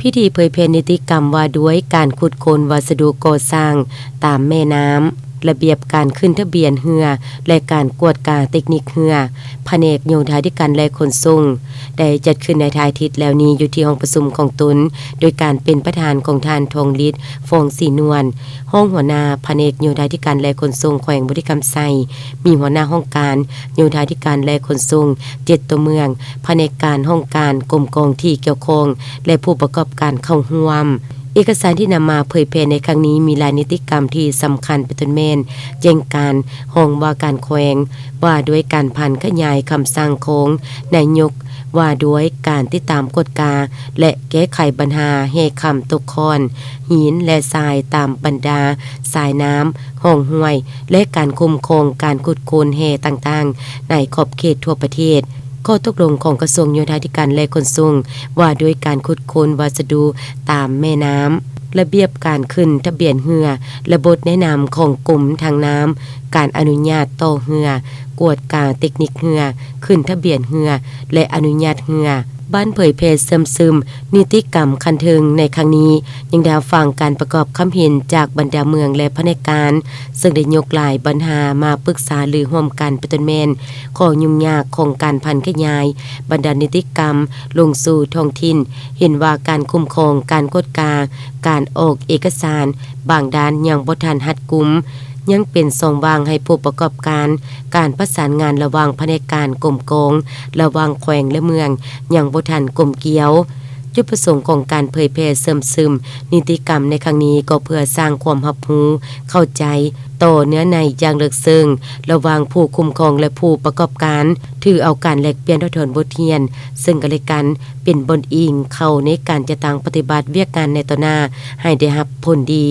พิธีเผยแพร่นิติกรรมว่าด้วยการขุดค้นวัสดุก่อสร้างตามแม่น้ำระเบียบการขึ้นทะเบียนเรือและการกวดกาเทคนิคเรือแผนกโยธาธิการและขนส่งได้จัดขึ้นในท้ายอาทิตย์แล้วนี้อยู่ที่ห้องประชุมของตนโดยการเป็นประธานของท่านทองฤทธิ์ฟองศรีนวลห้องหัวหน้าแผนกโยธาธิการและขนส่งแขวงบริคำไซมีหัวหน้าห้องการโยธาธิการและขนส่ง7ตัวเมืองแผนกการห้องการกรมกองที่เกี่ยวข้องและผู้ประกอบการเข้าร่วมเอกสารที่นำมาเผยแพร่ในครั้งนี้มีรายนิติกรรมที่สำคัญเป็นต้นแม่นแจ้งการห้องว่าการแขวงว่าด้วยการพันขยายคำสั่งของนายกว่าด้วยการติดตามกฎกาและแก้ไขปัญหาเฮคำตกคอนหินและทรายตามบรรดาสายน้ำห้องห้วยและการคุ้มครองการขุดโคนแห่ต่างๆในขอบเขตทั่วประเทศข้อตกลงของกระทรวงโยธาธิการและขนส่งว่าด้วยการขุดค้นวัสดุตามแม่น้ำระเบียบการขึ้นทะเบียนเรือระบบแนะนำของกรมทางน้ำการอนุญาตต่อเรือกวดกาเทคนิคเรือขึ้นทะเบียนเรือและอนุญาตเรือบ้านเผยแพร่ซึมนิติกรรมคันเทิงในครั้งนี้ยังได้ฟังการประกอบคำเห็นจากบรรดาเมืองและพนักงานซึ่งได้ยกหลายปัญหามาปรึกษาหรือร่วมกันเป็นต้นแม่นข้อยุ่งยากของการพันขยายบรรดานิติกรรมลงสู่ท้องถิ่นเห็นว่าการคุ้มครองการกดกาการออกเอกสารบางด้านยังบ่ทันรัดกุมยังเป็นทรงวางให้ผู้ประกอบการการประสานงานระหว่างแผนกการกรมกองระหว่างแขวงและเมืองยังบ่ทันกลมเกลียวจุดประสงค์ของการเผยแพร่เสริมซึมนิติกรรมในครั้งนี้ก็เพื่อสร้างความรับรู้เข้าใจต่อเนื้อในอย่างลึกซึ้งระหว่างผู้คุ้มครองและผู้ประกอบการถือเอาการแลกเปลี่ยนทดลบทเรียนซึ่งกันและกันเป็นบนอิงเข้าในการจะตั้งปฏิบัติเวียกงานในต่อหน้าให้ได้รับผลดี